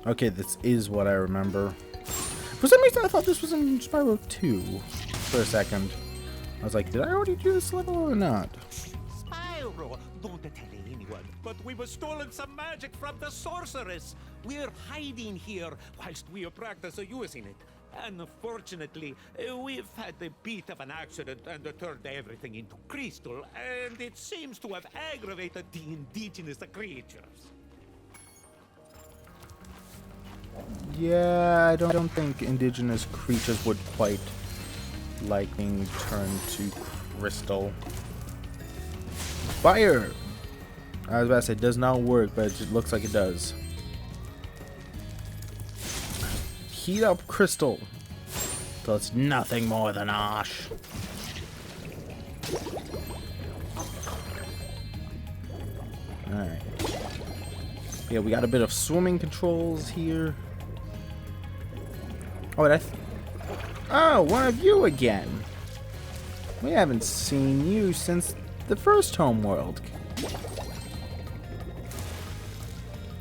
Okay, this is what I remember. For some reason, I thought this was in Spyro 2 for a second. I was like, did I already do this level or not? Spyro, don't tell anyone, but we were stolen some magic from the sorceress. We're hiding here whilst we practice using it. Unfortunately, we've had a bit of an accident and turned everything into crystal, and it seems to have aggravated the indigenous creatures. Yeah, I don't think indigenous creatures would quite like being turned to crystal. Fire! I was about to say, does not work, but it looks like it does. Heat up crystal till it's nothing more than ash. Alright. Yeah, we got a bit of swimming controls here. Oh, oh, one of you again. We haven't seen you since the first homeworld.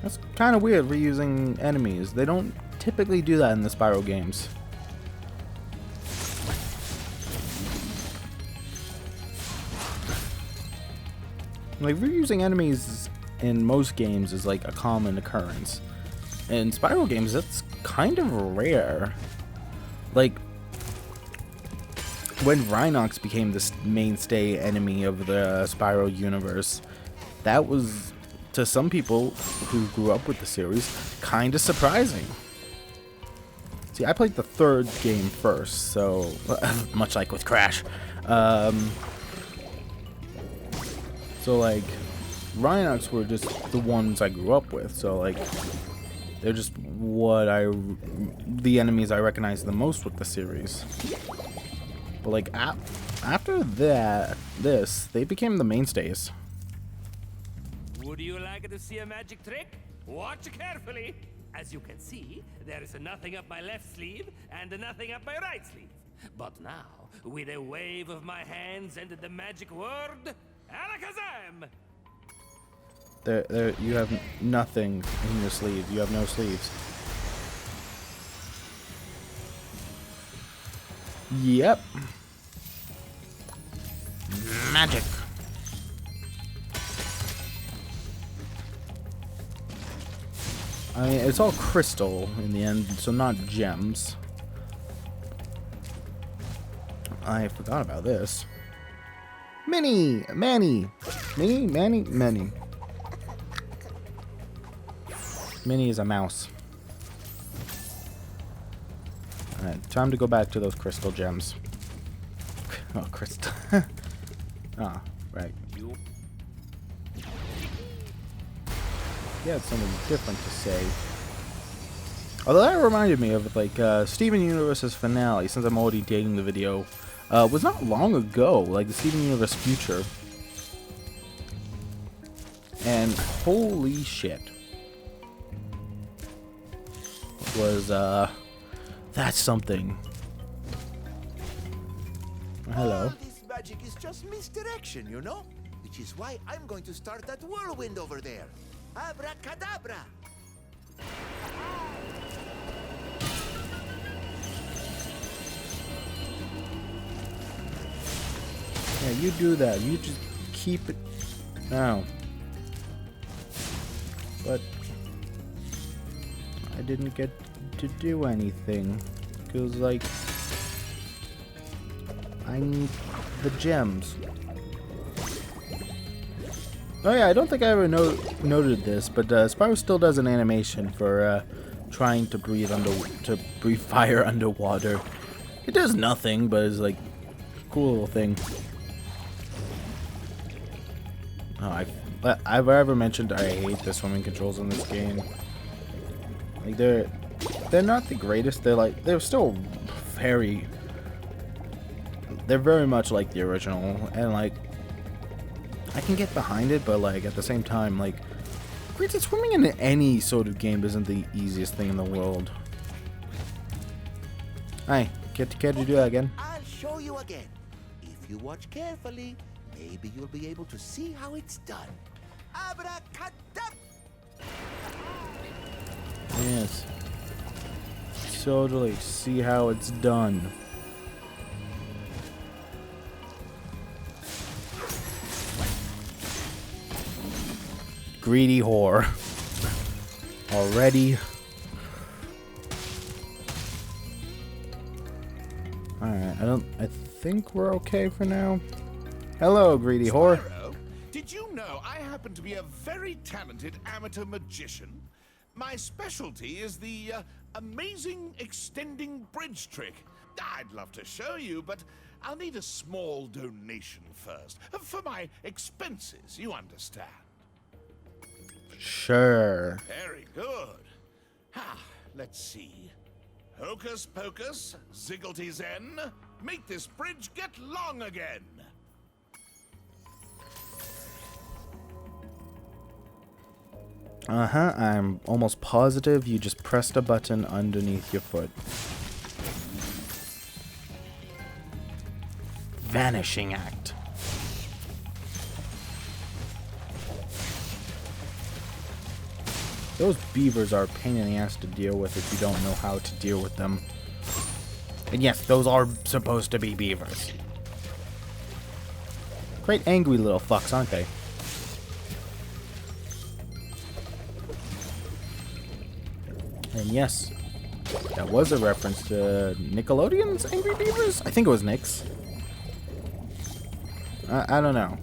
That's kind of weird, reusing enemies. They don't typically do that in the Spyro games. Like, reusing enemies in most games is like a common occurrence. In Spyro games, that's kind of rare. Like, when Rhinox became this mainstay enemy of the Spyro universe, that was, to some people who grew up with the series, kind of surprising. See, I played the third game first, so much like with Crash. So like, Rhinox were just the ones I grew up with, so like, they're just the enemies I recognize the most with the series. But like, after this, they became the mainstays. Would you like to see a magic trick? Watch carefully. As you can see, there is nothing up my left sleeve and nothing up my right sleeve. But now, with a wave of my hands and the magic word, Alakazam! There, you have nothing in your sleeve. You have no sleeves. Yep. Magic. I mean, it's all crystal in the end, so not gems. I forgot about this. Manny. Minnie, Manny. Minnie is a mouse. Alright, time to go back to those crystal gems. Oh, crystal. Ah, right. Yeah, it's something different to say. Although that reminded me of like Steven Universe's finale, since I'm already dating the video, was not long ago, like the Steven Universe future. And holy shit. Was that's something. Hello. All this magic is just misdirection, you know? Which is why I'm going to start that whirlwind over there. Abracadabra! Yeah, you do that. You just keep it now. But I didn't get to do anything because, like, I need the gems. Oh yeah, I don't think I ever noted this, but Spyro still does an animation for trying to breathe fire underwater. It does nothing, but it's like a cool little thing. Oh, I've ever mentioned I hate the swimming controls in this game. Like they're not the greatest. They're still very. They're very much like the original, and like. I can get behind it, but like at the same time, like, granted, swimming in any sort of game isn't the easiest thing in the world. Hey, can you do that again? I'll show you again. If you watch carefully, maybe you'll be able to see how it's done. Abracadabra! Yes. Totally see how it's done. Greedy whore. Already. Alright, I think we're okay for now. Hello, greedy whore. Spyro, did you know I happen to be a very talented amateur magician? My specialty is the amazing extending bridge trick. I'd love to show you, but I'll need a small donation first. For my expenses, you understand. Sure. Very good. Let's see. Hocus pocus, zigglety zen. Make this bridge get long again. Uh-huh, I'm almost positive you just pressed a button underneath your foot. Vanishing act. Those beavers are a pain in the ass to deal with if you don't know how to deal with them. And yes, those are supposed to be beavers. Great angry little fucks, aren't they? And yes, that was a reference to Nickelodeon's Angry Beavers? I think it was Nick's. I don't know.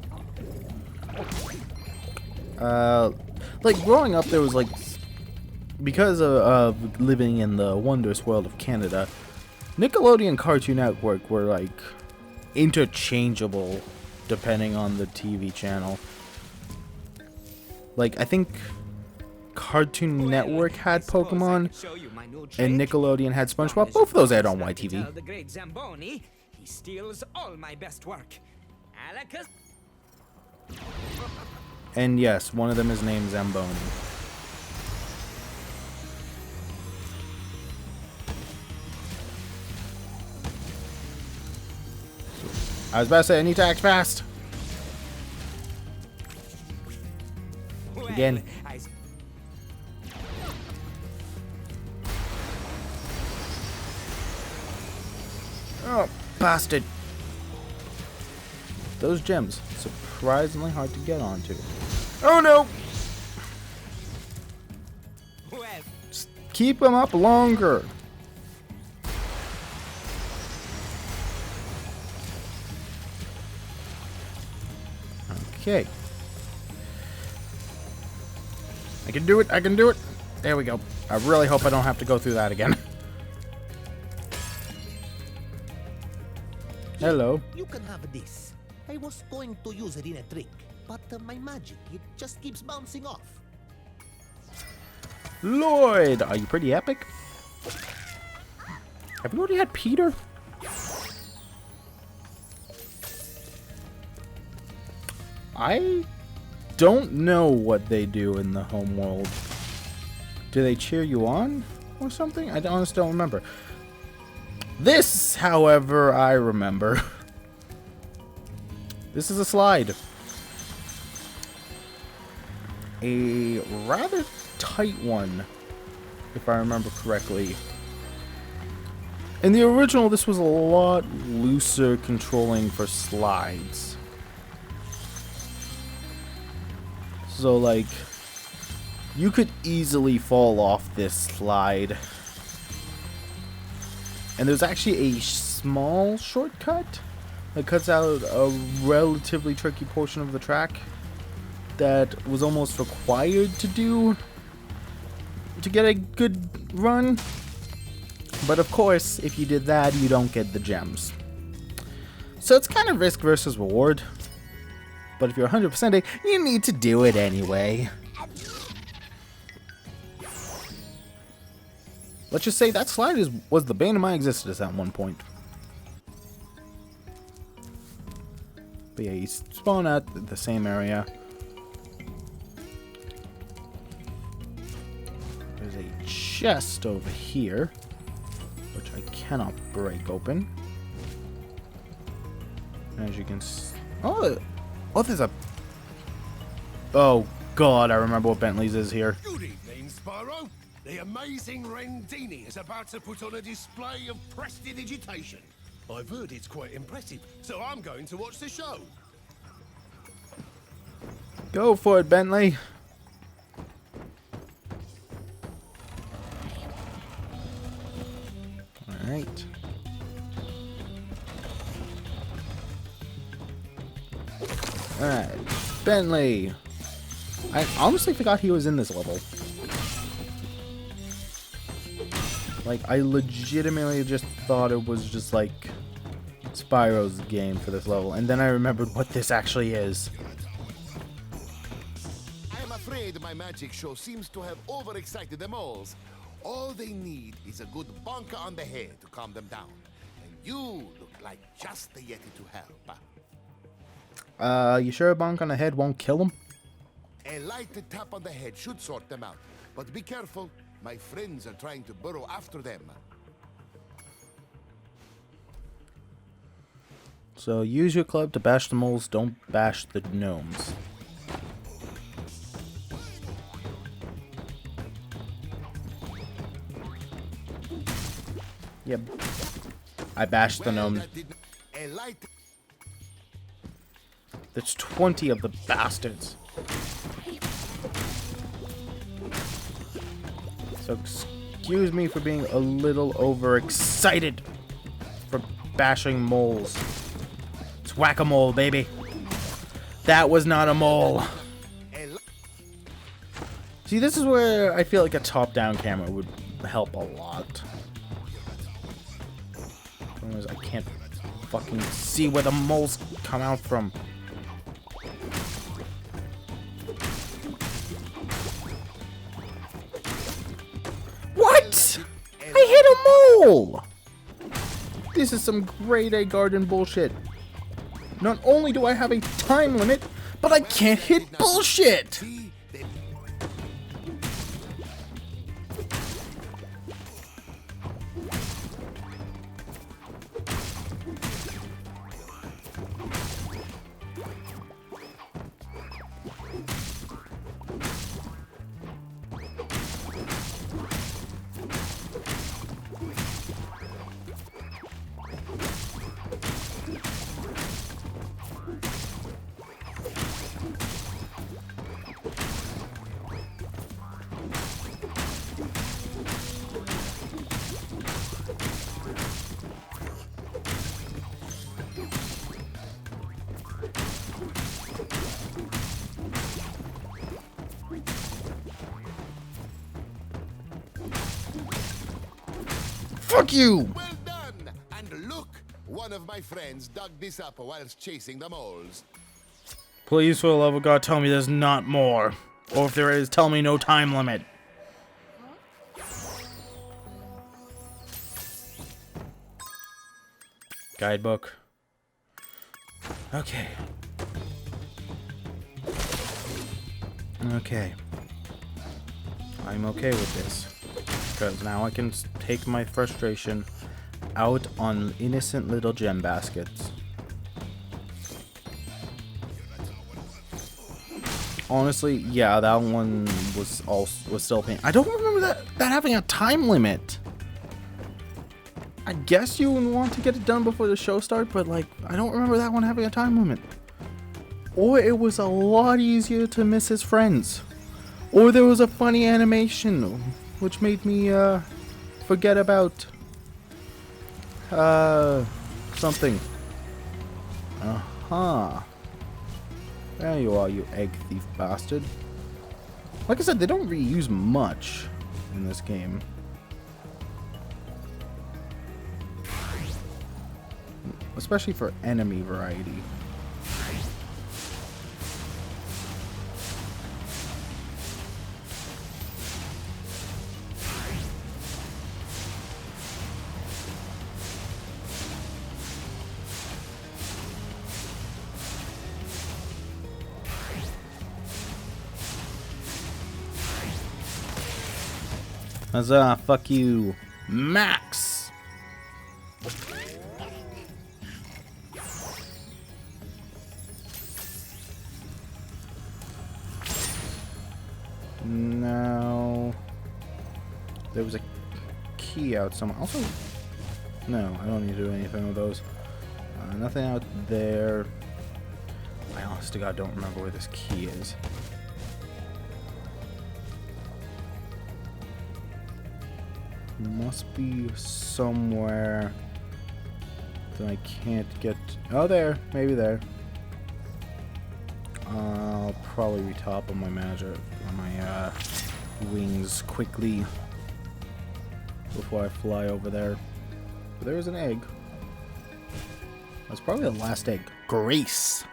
Like, growing up, there was, like, because of living in the wondrous world of Canada, Nickelodeon Cartoon Network were, like, interchangeable depending on the TV channel. Like, I think Cartoon Network had Pokemon, and Nickelodeon had SpongeBob. Both of those aired on YTV. The great Zamboni, he steals all my best work. Alacus. And yes, one of them is named Zamboni. I was about to say, I need to act fast. Again. Oh, bastard. Those gems, surprisingly hard to get onto. Oh no! Just keep them up longer. Okay. I can do it, I can do it. There we go. I really hope I don't have to go through that again. Hello. You can have this. I was going to use it in a trick, but my magic, it just keeps bouncing off. Lloyd, are you pretty epic? Have you already had Peter? I don't know what they do in the home world. Do they cheer you on or something? I honestly don't remember. This, however, I remember. This is a slide. A rather tight one, if I remember correctly. In the original, this was a lot looser controlling for slides. So, like, you could easily fall off this slide. And there's actually a small shortcut that cuts out a relatively tricky portion of the track that was almost required to do to get a good run. But of course, if you did that, you don't get the gems. So it's kind of risk versus reward. But if you're 100%ing, you need to do it anyway. Let's just say that slide was the bane of my existence at one point. But yeah, you spawn at the same area. There's a chest over here, which I cannot break open. As you can see... Oh, there's a... Oh, God, I remember what Bentley's is here. Good evening, Spyro. The amazing Rendini is about to put on a display of prestidigitation. I've heard it's quite impressive, so I'm going to watch the show. Go for it, Bentley. Alright. Alright. Bentley. I honestly forgot he was in this level. Like, I legitimately just thought it was just like Spyro's game for this level. And then I remembered what this actually is. I'm afraid my magic show seems to have overexcited the moles. All they need is a good bonker on the head to calm them down. And you look like just the Yeti to help. You sure a bonk on the head won't kill him? A light tap on the head should sort them out. But be careful, my friends are trying to burrow after them. So use your club to bash the moles, don't bash the gnomes. Yep. I bashed the gnome. A light. There's 20 of the bastards. So excuse me for being a little overexcited for bashing moles. It's whack-a-mole, baby. That was not a mole. See, this is where I feel like a top-down camera would help a lot. I can't fucking see where the moles come out from. What? I hit a mole! This is some grade A garden bullshit. Not only do I have a time limit, but I can't hit bullshit! Fuck you! Well done! And look, one of my friends dug this up whilst chasing the moles. Please, for the love of God, tell me there's not more. Or if there is, tell me no time limit. Guidebook. Okay. Okay. I'm okay with this. Because now I can take my frustration out on innocent little gem baskets. Honestly, yeah, that one was still pain. I don't remember that having a time limit. I guess you would want to get it done before the show starts, but like, I don't remember that one having a time limit. Or it was a lot easier to miss his friends. Or there was a funny animation, which made me forget about something. Uh-huh. There you are, you egg thief bastard. Like I said, they don't reuse much in this game. Especially for enemy variety. Huzzah, fuck you, Max! Now, There was a key out somewhere. Also, no, I don't need to do anything with those. Nothing out there. I honest to God don't remember where this key is. Must be somewhere that I can't get. Oh, there. Maybe there. I'll probably be top on my magic, on my wings quickly before I fly over there. But there is an egg. That's probably the last egg. Grace.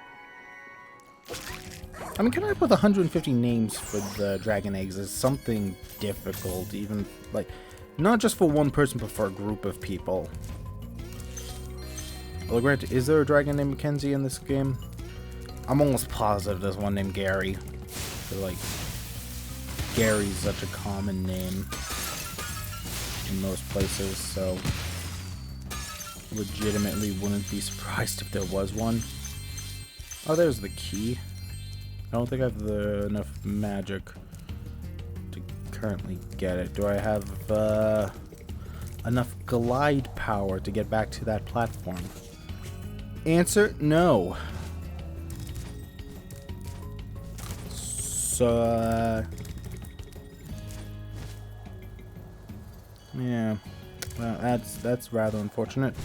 I mean, coming up with 150 names for the dragon eggs is something difficult, even, like, not just for one person, but for a group of people. Well, granted, is there a dragon named Mackenzie in this game? I'm almost positive there's one named Gary. But, like, Gary's such a common name in most places, so legitimately wouldn't be surprised if there was one. Oh, there's the key. I don't think I have enough magic to currently get it. Do I have enough glide power to get back to that platform? Answer, no. So, yeah, well, that's rather unfortunate.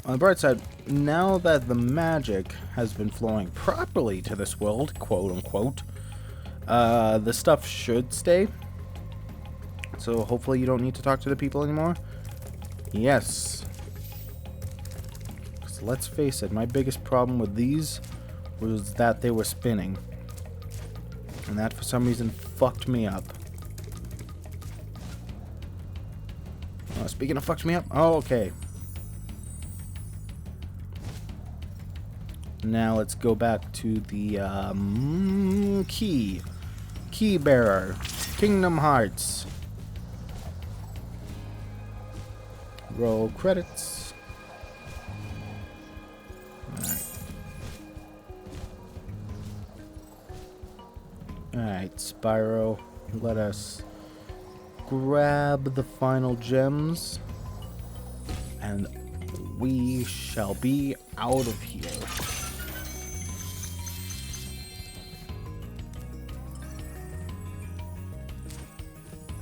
On the bright side, now that the magic has been flowing properly to this world, quote unquote, the stuff should stay. So hopefully you don't need to talk to the people anymore. Yes. So let's face it, my biggest problem with these was that they were spinning. And that for some reason fucked me up. Speaking of fucked me up, oh, okay. Now let's go back to the key bearer, Kingdom Hearts. Roll credits. Alright, Spyro, let us grab the final gems and we shall be out of here.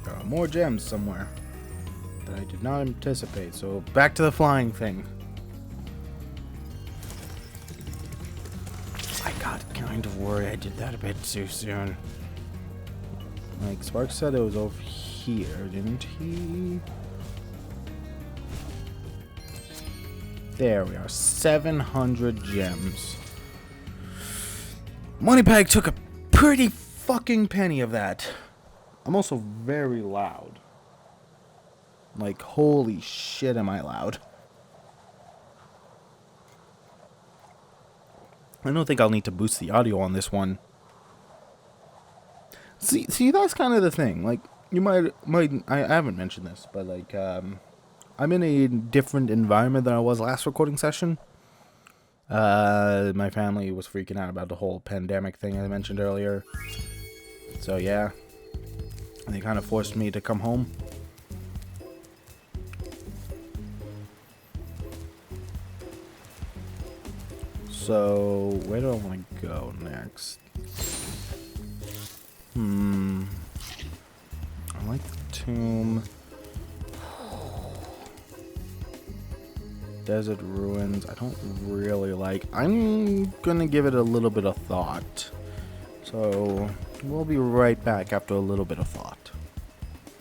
There are more gems somewhere that I did not anticipate, so back to the flying thing. I got kind of worried I did that a bit too soon. Like, Spark said it was over here, didn't he? There we are, 700 gems. Moneypag took a pretty fucking penny of that. I'm also very loud. Like, holy shit, am I loud. I don't think I'll need to boost the audio on this one. See, that's kind of the thing. Like, you might I haven't mentioned this, but like, I'm in a different environment than I was last recording session. My family was freaking out about the whole pandemic thing I mentioned earlier. So yeah, they kind of forced me to come home. So, where do I want to go next? I like the tomb. Desert ruins. I don't really like. I'm gonna give it a little bit of thought. So, we'll be right back after a little bit of thought.